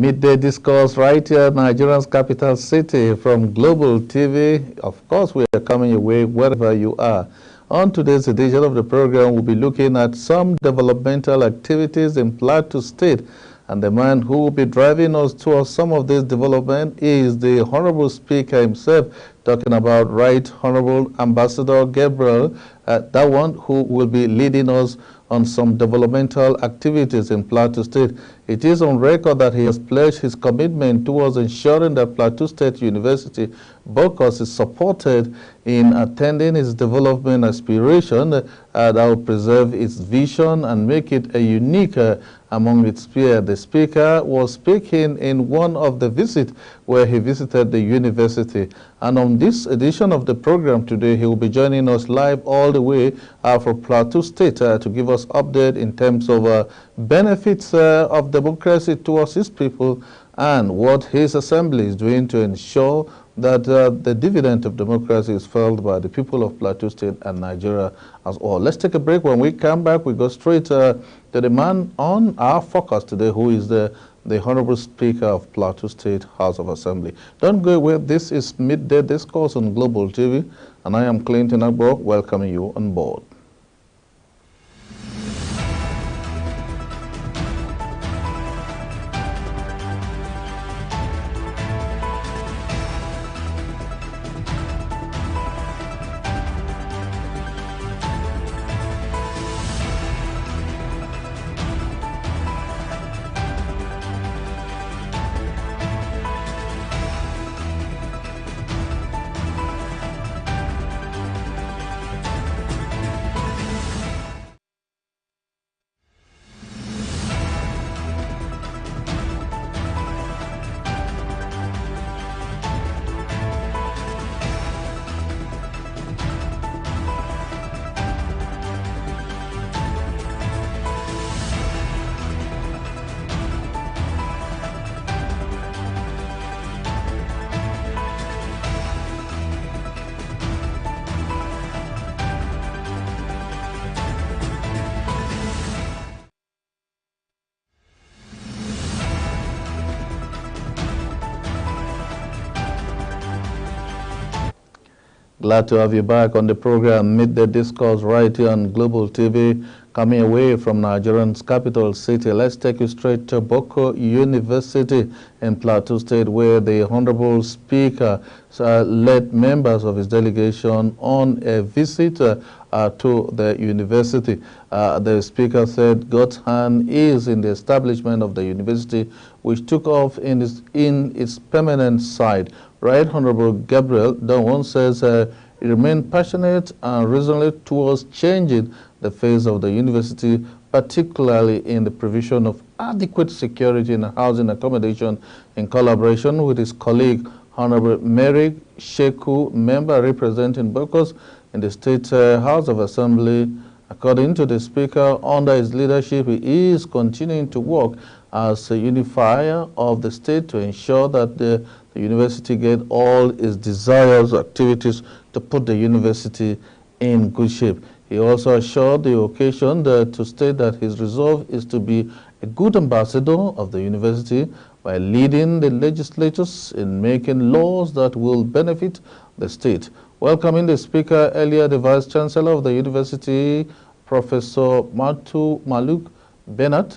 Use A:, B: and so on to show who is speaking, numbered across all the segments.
A: Midday Discourse right here in Nigeria's capital city from Global TV. Of course, we are coming your way wherever you are. On today's edition of the program, we'll be looking at some developmental activities in Plateau State. And the man who will be driving us towards some of this development is the Honorable Speaker himself, talking about Right Honorable Ambassador Gabriel, that one who will be leading us on some developmental activities in Plateau State. It is on record that he has pledged his commitment towards ensuring that Plateau State University Bokos is supported in attending its development aspiration that will preserve its vision and make it a unique among its peers. The speaker was speaking in one of the visits where he visited the university. And on this edition of the program today, he will be joining us live all the way from Plateau State to give us update in terms of benefits of democracy towards his people and what his assembly is doing to ensure that the dividend of democracy is felt by the people of Plateau State and Nigeria as well. Let's take a break. When we come back, we go straight to the man on our focus today, who is the Honorable Speaker of Plateau State House of Assembly. Don't go away. This is Midday Discourse on Global TV, and I am Clinton Agbo, welcoming you on board. Glad to have you back on the program Midday Discourse right here on Global TV, coming away from Nigeria's capital city. Let's take you straight to Boko University in Plateau State, where the Honorable Speaker led members of his delegation on a visit to the university. The Speaker said God's hand is in the establishment of the university, which took off in its permanent site. Right Honorable Gabriel Dawon says he remained passionate and resolute towards changing the face of the university, particularly in the provision of adequate security and housing accommodation in collaboration with his colleague, Honorable Mary Sheku, member representing Bokos in the State House of Assembly. According to the Speaker, under his leadership, he is continuing to work as a unifier of the state to ensure that the university get all its desires activities to put the university in good shape. He also assured the occasion to state that his resolve is to be a good ambassador of the university by leading the legislators in making laws that will benefit the state. Welcoming the Speaker earlier, the Vice Chancellor of the university, Professor Matu Maluk Bennett,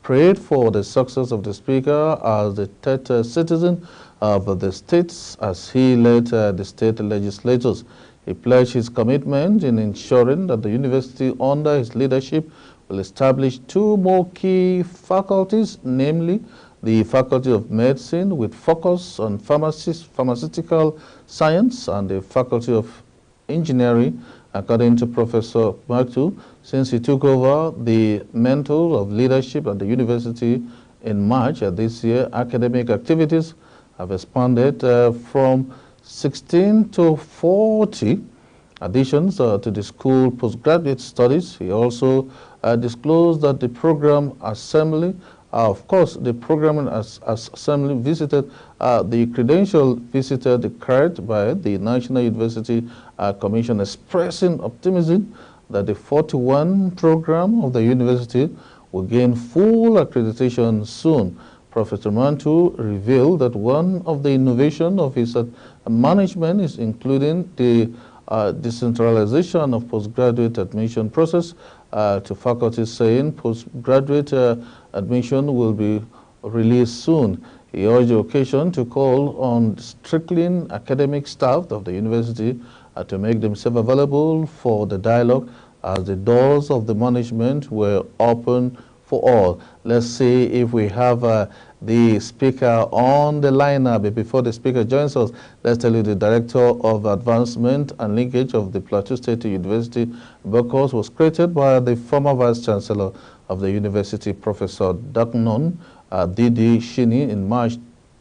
A: prayed for the success of the Speaker as the third citizen of the states as he led the state legislators. He pledged his commitment in ensuring that the university under his leadership will establish two more key faculties, namely the Faculty of Medicine with focus on pharmaceutical science and the Faculty of Engineering. According to Professor Matu, since he took over the mantle of leadership at the university in March this year, academic activities have expanded from 16 to 40 additions to the school postgraduate studies. He also disclosed that the program assembly, of course, the program assembly visited the credential visited declared by the National University Commission, expressing optimism that the 41 program of the university will gain full accreditation soon. Professor Mantu revealed that one of the innovations of his management is including the decentralization of postgraduate admission process to faculties, saying postgraduate admission will be released soon. He urged the occasion to call on strictly academic staff of the university to make themselves available for the dialogue as the doors of the management were open for all. Let's see if we have the speaker on the lineup. But before the speaker joins us, let's tell you the Director of Advancement and Linkage of the Plateau State University Discourse was created by the former Vice Chancellor of the university, Professor Daknon Didi Shini, in March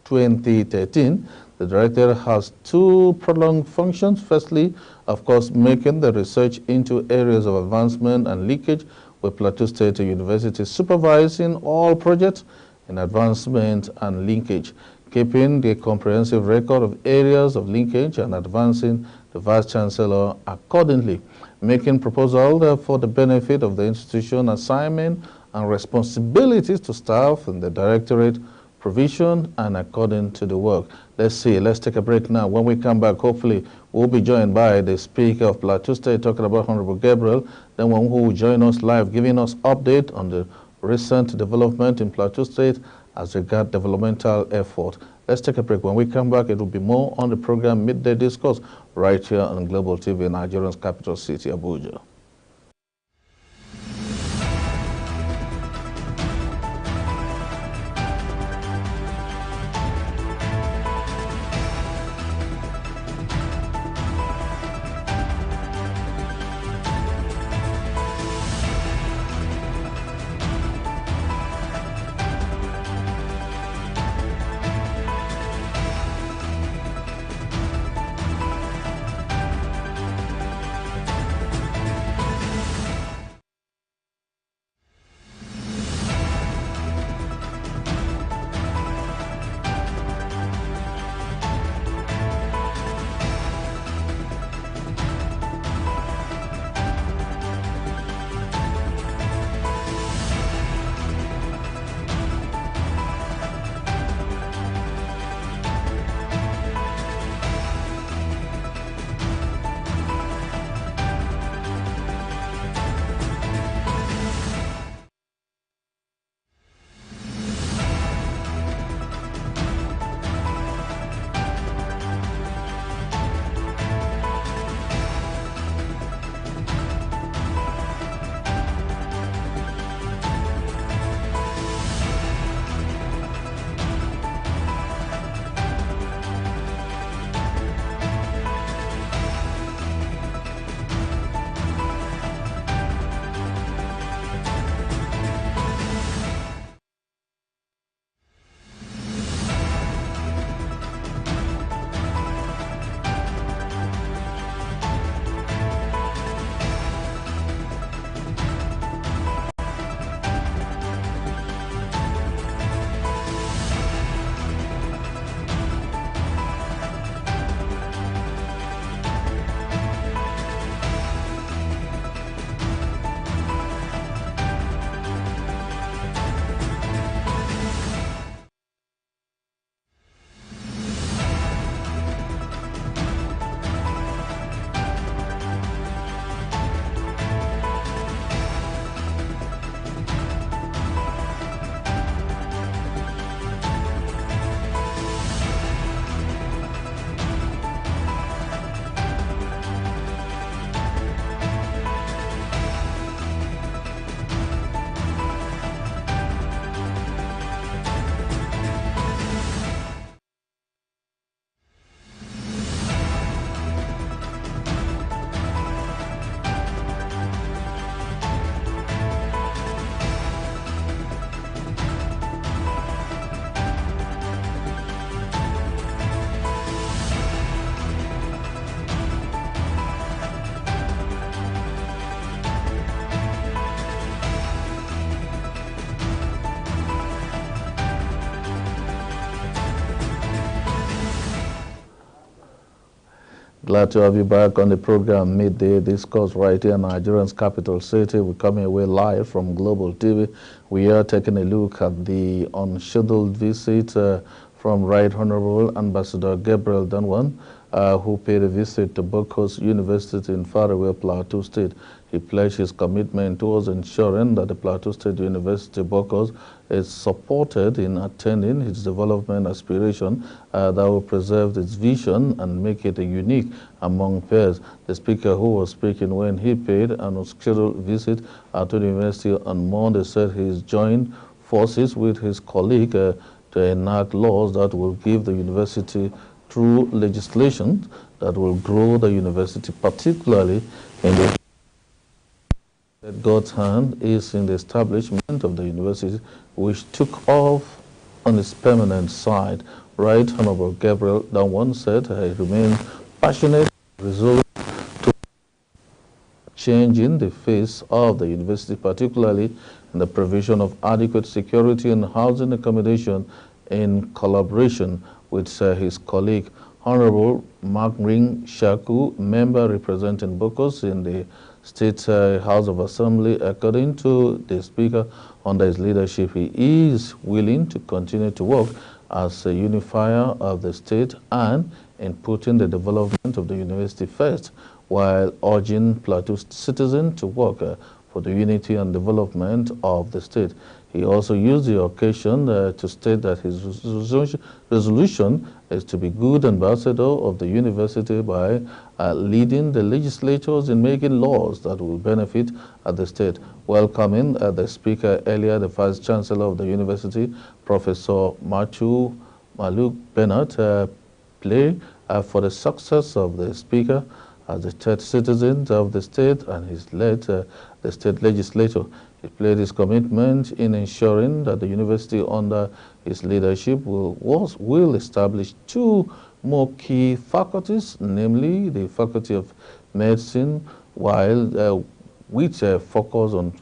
A: 2013. The director has two prolonged functions. Firstly, of course, making the research into areas of advancement and linkage with Plateau State University, supervising all projects in advancement and linkage, keeping the comprehensive record of areas of linkage and advancing the Vice Chancellor accordingly, making proposals for the benefit of the institution, assignment and responsibilities to staff in the directorate, provision and according to the work. Let's take a break now. When we come back, hopefully we'll be joined by the Speaker of Plateau State talking about Honorable Gabriel, then one who will join us live giving us update on the recent development in Plateau State as regard developmental effort. Let's take a break. When we come back, it will be more on the program Midday Discourse right here on Global TV in Nigeria's capital city, Abuja. Glad to have you back on the program Midday Discourse right here in Nigerian's capital city. We're coming away live from Global TV. We are taking a look at the unscheduled visit from Right Honorable Ambassador Gabriel Danwan, who paid a visit to Bokos University in faraway Plateau State. He pledged his commitment towards ensuring that the Plateau State University Bokos is supported in attaining its development aspiration that will preserve its vision and make it a unique among peers. The speaker, who was speaking when he paid an unscheduled visit to the university on Monday, said he's joined forces with his colleague to enact laws that will give the university through legislation that will grow the university, particularly in the that God's hand is in the establishment of the university, which took off on its permanent side. Right Honorable Gabriel Danwan said he remains passionate, resolute to changing the face of the university, particularly in the provision of adequate security and housing accommodation in collaboration with his colleague, Honorable Mark Ring Shaku, member representing Bokos in the State House of Assembly. According to the Speaker, under his leadership, he is willing to continue to work as a unifier of the state and in putting the development of the university first, while urging Plateau citizens to work for the unity and development of the state. He also used the occasion to state that his resolution is to be good ambassador of the university by leading the legislators in making laws that will benefit the state. Welcoming the speaker earlier, the Vice Chancellor of the university, Professor Matthew Maluk Bennett, played for the success of the speaker as the third citizen of the state, and he's led the state legislature. He pledged his commitment in ensuring that the university under his leadership will establish two more key faculties, namely the Faculty of Medicine, while with a focus on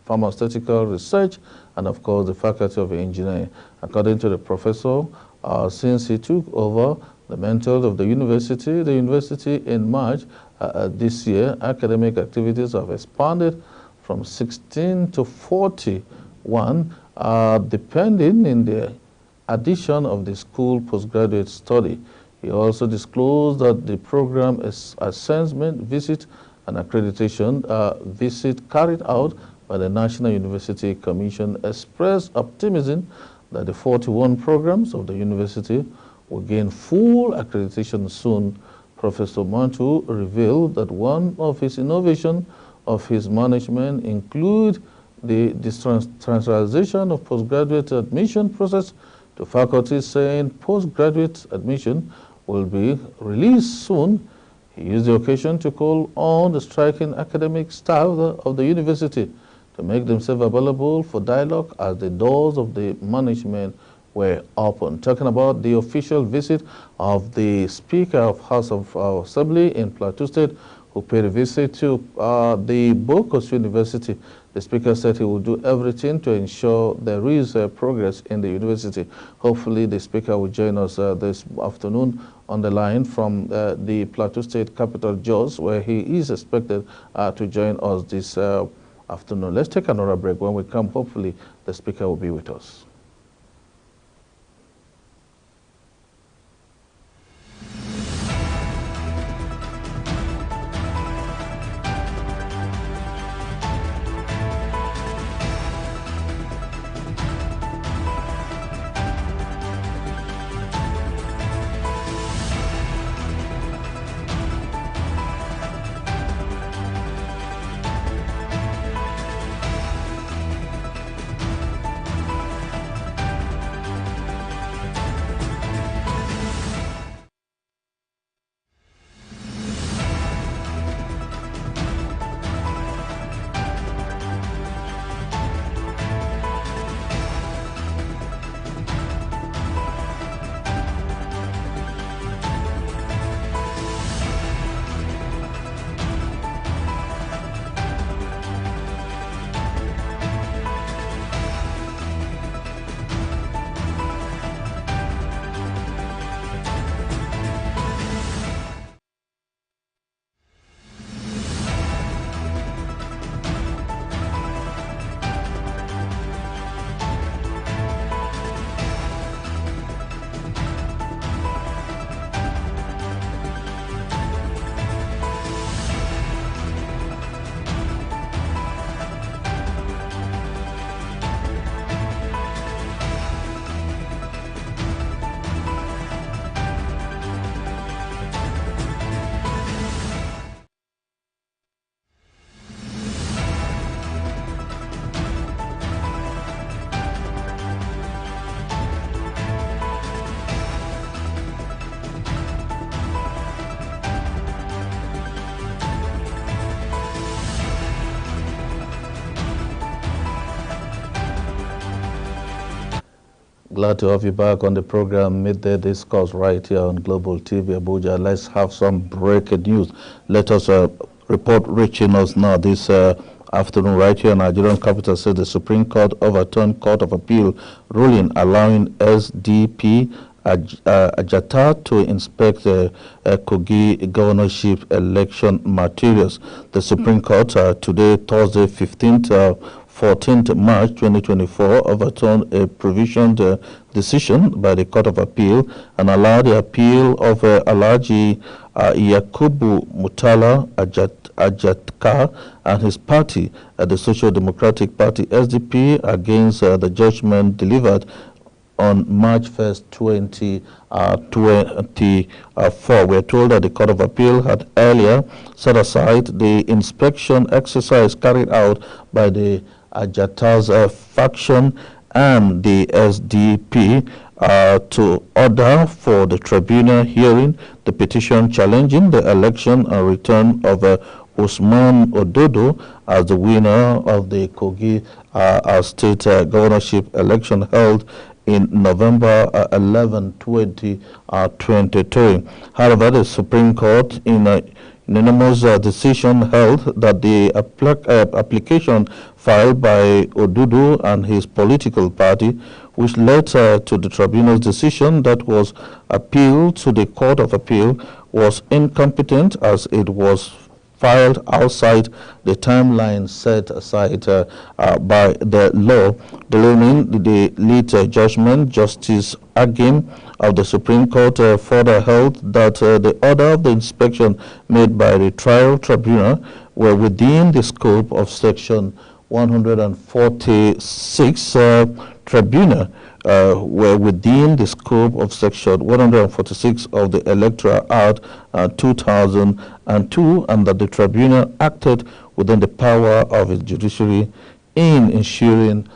A: pharmaceutical research, and of course the Faculty of Engineering. According to the professor, since he took over the mantle of the university in March this year, academic activities have expanded from 16 to 41, depending in the addition of the school postgraduate study. He also disclosed that the program is assessment visit and accreditation visit carried out by the National University Commission expressed optimism that the 41 programs of the university will gain full accreditation soon. Professor Mantu revealed that one of his innovations of his management include the decentralization of postgraduate admission process to faculties, saying postgraduate admission will be released soon. He used the occasion to call on the striking academic staff of the university to make themselves available for dialogue as the doors of the management were open. Talking about the official visit of the Speaker of House of Assembly in Plateau State, who paid a visit to the Bokos University. The Speaker said he will do everything to ensure there is progress in the university. Hopefully, the Speaker will join us this afternoon on the line from the Plateau State capital, Jos, where he is expected to join us this afternoon. Let's take another break. When we come, hopefully, the Speaker will be with us. Glad to have you back on the program Midday Discourse right here on Global TV Abuja. Let's have some breaking news. Let us report reaching us now this afternoon right here in Nigerian capital. Says the Supreme Court overturned Court of Appeal ruling allowing SDP Ajata to inspect the Kogi governorship election materials. The Supreme Court today, Thursday, 14th March 2024, overturned a provisioned decision by the Court of Appeal and allowed the appeal of Alhaji Yakubu Mutala Ajatka and his party, the Social Democratic Party SDP, against the judgment delivered on March 1st, 2024. We're told that the Court of Appeal had earlier set aside the inspection exercise carried out by the Ajata's faction and the SDP to order for the tribunal hearing the petition challenging the election and return of Usman Ododo as the winner of the Kogi state governorship election held in November 11, 2023. However, the Supreme Court, in a unanimous decision, held that the application filed by Odudu and his political party, which led to the tribunal's decision that was appealed to the Court of Appeal, was incompetent as it was filed outside the timeline set aside by the law. Delaying the lead judgment, Justice Agim of the Supreme Court further held that the order of the inspection made by the trial tribunal were within the scope of Section 146 tribunal were within the scope of Section 146 of the Electoral Act 2002, and that the tribunal acted within the power of its judiciary in ensuring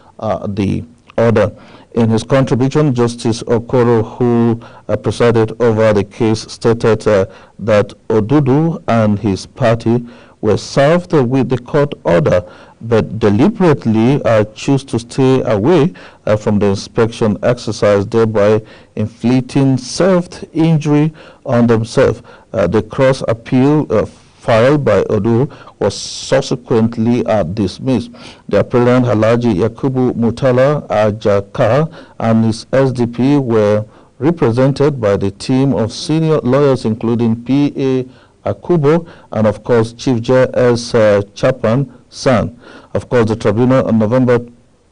A: the order. In his contribution, Justice Okoro, who presided over the case, stated that Odudu and his party were served with the court order, but deliberately choose to stay away from the inspection exercise, thereby inflicting self-injury on themselves. The cross appeal filed by Odu was subsequently dismissed. The appellant Alhaji Yakubu Mutala Ajaka and his SDP were represented by the team of senior lawyers including P.A. Akubo and of course Chief J.S. Chapman San. Of course, the tribunal on November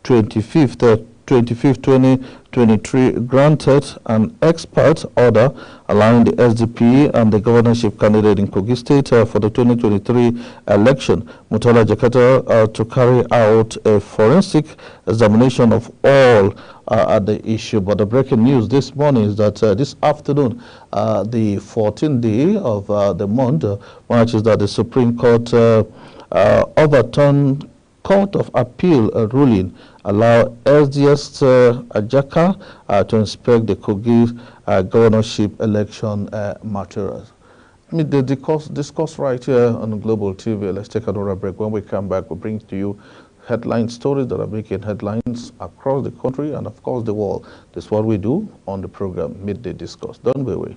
A: 25th, 2023 granted an expert order allowing the SDP and the governorship candidate in Kogi State for the 2023 election, Mutala Jakarta, to carry out a forensic examination of all the issue. But the breaking news this morning is that this afternoon, the 14th day of the month, March, is that the Supreme Court overturned Court of Appeal ruling allow SDS Ajaka to inspect the Kogi governorship election materials. Midday discourse right here on Global TV. Let's take another break. When we come back, we'll bring to you headline stories that are making headlines across the country and of course the world. This is what we do on the program Midday Discourse. Don't be away.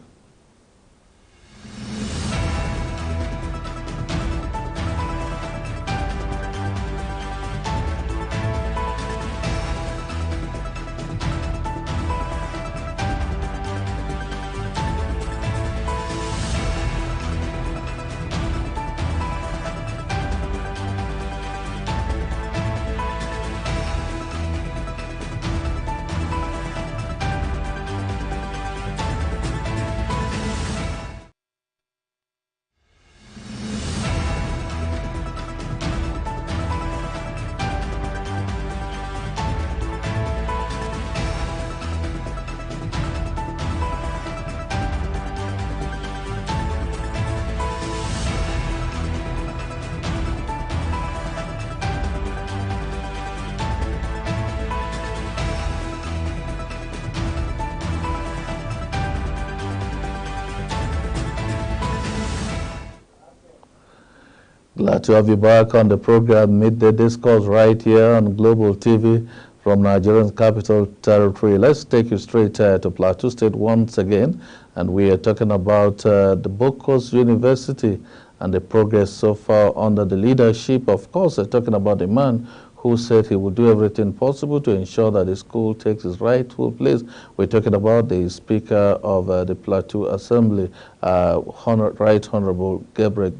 A: Glad to have you back on the program Midday Discourse right here on Global TV. from Nigeria's capital territory. Let's take you straight to Plateau State once again, and we are talking about the Discourse University and the progress so far under the leadership. Of course, we're talking about a man who said he would do everything possible to ensure that the school takes its rightful place. We're talking about the Speaker of the Plateau Assembly, Right Honorable Gabriel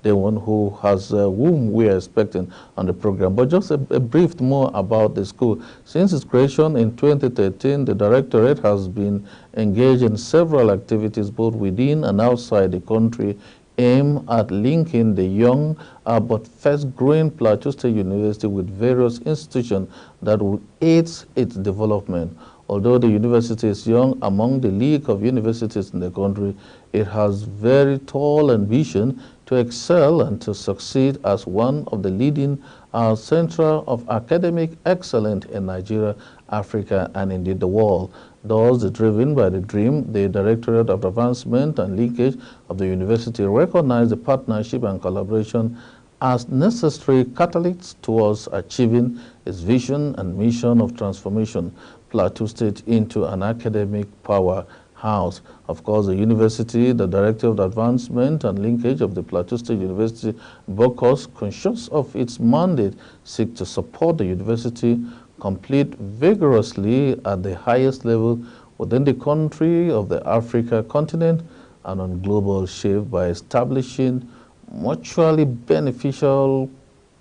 A: the one whom we are expecting on the program. But just a brief more about the school. Since its creation in 2013, the Directorate has been engaged in several activities both within and outside the country aimed at linking the young but fast-growing Plateau State University with various institutions that will aid its development. Although the university is young, among the league of universities in the country, it has very tall ambition to excel and to succeed as one of the leading centers of academic excellence in Nigeria, Africa, and indeed the world. Thus, driven by the dream, the Directorate of Advancement and Linkage of the university recognized the partnership and collaboration as necessary catalysts towards achieving its vision and mission of transformation Plateau State into an academic powerhouse. Of course, the university, the Director of Advancement and Linkage of the Plateau State University, Discourse, conscious of its mandate, seek to support the university compete vigorously at the highest level within the country of the Africa continent and on global shift by establishing mutually beneficial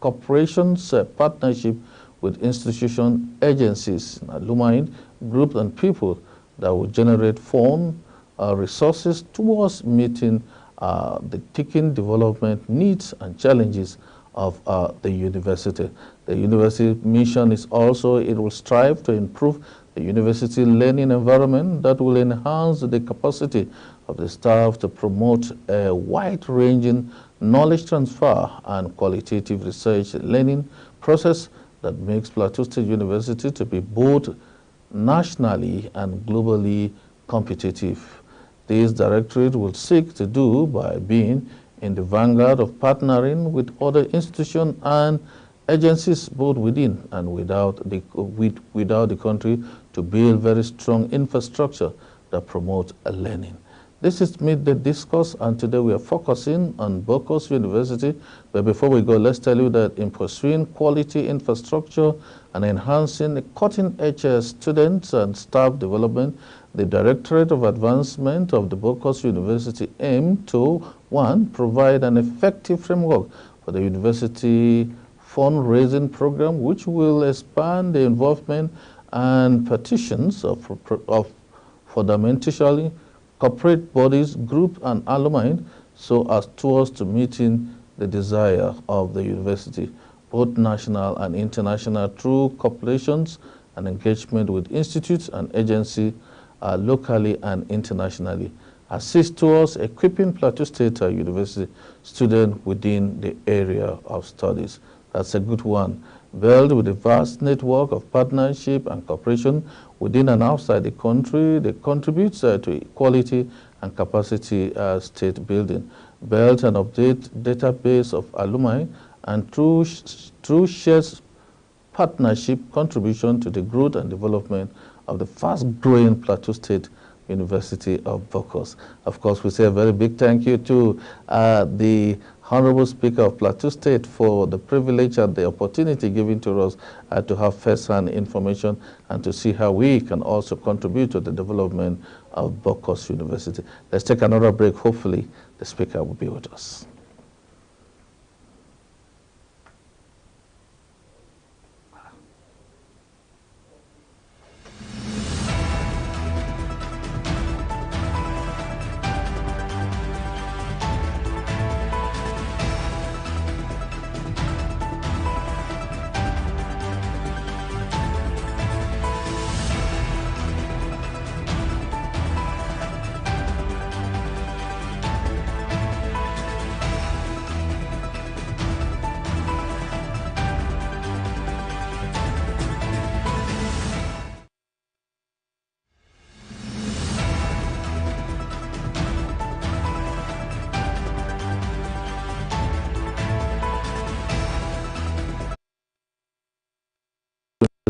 A: cooperations, partnership with institutions, agencies, alumni, groups, and people that will generate fund resources towards meeting the ticking development needs and challenges of the university. The university mission is also, it will strive to improve the university learning environment that will enhance the capacity of the staff to promote a wide-ranging knowledge transfer and qualitative research learning process that makes Plateau State University to be both nationally and globally competitive. This directorate will seek to do by being in the vanguard of partnering with other institutions and agencies both within and without the country to build very strong infrastructure that promotes learning. This is Midday Discourse, and today we are focusing on Discourse University. But before we go, let's tell you that in pursuing quality infrastructure and enhancing the cutting-edge students and staff development, the Directorate of Advancement of the Discourse University aim to, one, provide an effective framework for the university fundraising program, which will expand the involvement and petitions of fundamentally corporate bodies, groups, and alumni, so as towards to meeting the desire of the university, both national and international, through cooperations and engagement with institutes and agencies locally and internationally. Assist towards equipping Plateau State University students within the area of studies. That's a good one. Built with a vast network of partnership and cooperation within and outside the country, they contribute to equality and capacity state building. Built and update database of alumni and through shared partnership contribution to the growth and development of the fast-growing Plateau State University of Discourse. Of course, we say a very big thank you to the Honorable Speaker of Plateau State for the privilege and the opportunity given to us to have first-hand information and to see how we can also contribute to the development of Discourse University. Let's take another break. Hopefully, the Speaker will be with us.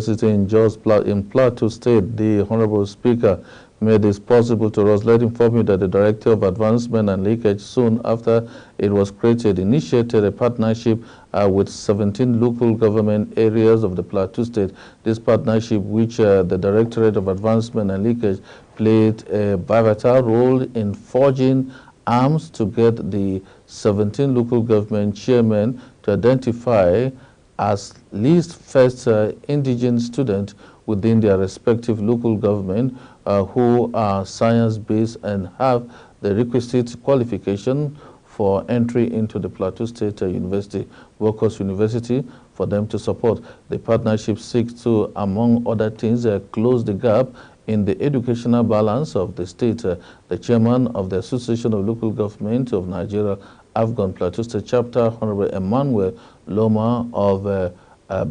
A: University in Jos in Plateau State, the Honorable Speaker made this possible to us. Let inform you that the Director of Advancement and Leakage, soon after it was created, initiated a partnership with 17 local government areas of the Plateau State. This partnership, which the Directorate of Advancement and Leakage played a pivotal role in forging arms to get the 17 local government chairmen to identify as least first indigenous students within their respective local government who are science-based and have the requisite qualification for entry into the Plateau State University, Workers University, for them to support. The partnership seeks to, among other things, close the gap in the educational balance of the state. The chairman of the Association of Local Government of Nigeria, Afghan Plateau State Chapter, Honorable Emmanuel Loma of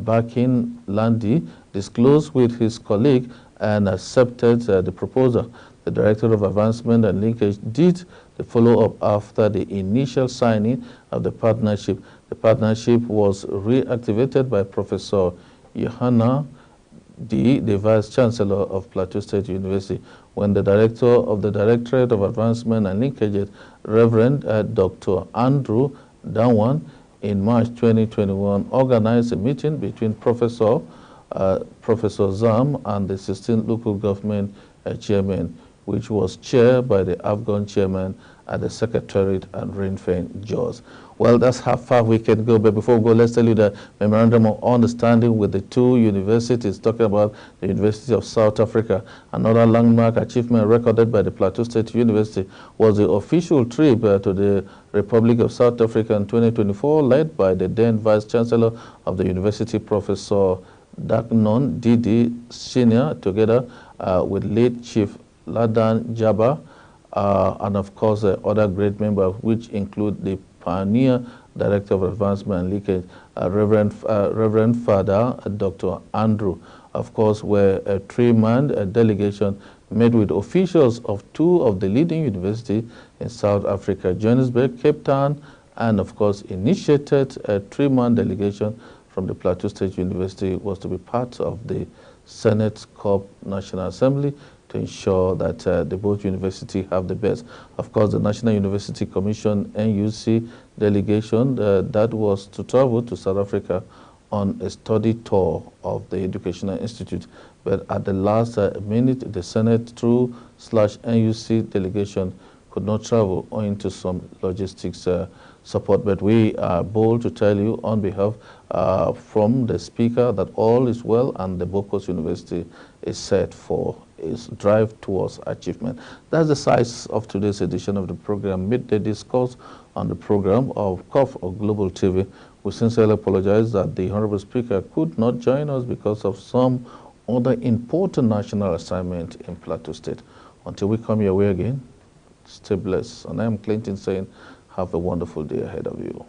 A: Bakin Landi, disclosed with his colleague and accepted the proposal. The Director of Advancement and Linkage did the follow-up after the initial signing of the partnership. The partnership was reactivated by Professor Johanna D., the Vice Chancellor of Plateau State University, when the Director of the Directorate of Advancement and Linkage, Reverend Dr. Andrew Danwan, in March 2021, organized a meeting between Professor Zam and the 16 local government chairmen, which was chaired by the Afghan chairman at the Secretariat at Rinfen, Jos. Well, that's how far we can go. But before we go, let's tell you the Memorandum of Understanding with the two universities, talking about the University of South Africa. Another landmark achievement recorded by the Plateau State University was the official trip to the Republic of South Africa in 2024, led by the then Vice Chancellor of the University, Professor Dagnon Didi Senior, together with late Chief Ladan Jabba, and of course other great members, which include the pioneer Director of Advancement and Leakage, Reverend Father Dr. Andrew. Of course, were a three-man delegation made with officials of two of the leading universities in South Africa, Johannesburg, Cape Town, and of course initiated a three-man delegation from the Plateau State University was to be part of the Senate Corp National Assembly to ensure that the both universities have the best. Of course, the National University Commission NUC delegation that was to travel to South Africa on a study tour of the Educational Institute. But at the last minute, the Senate through /NUC delegation could not travel owing to some logistics support. But we are bold to tell you on behalf from the Speaker that all is well and the Bokos University is set for its drive towards achievement. That's the size of today's edition of the program, Midday Discourse, on the program of COF or Global TV. We sincerely apologize that the Honorable Speaker could not join us because of some other important national assignment in Plateau State. Until we come your way again, stay blessed. And I am Clinton saying, have a wonderful day ahead of you.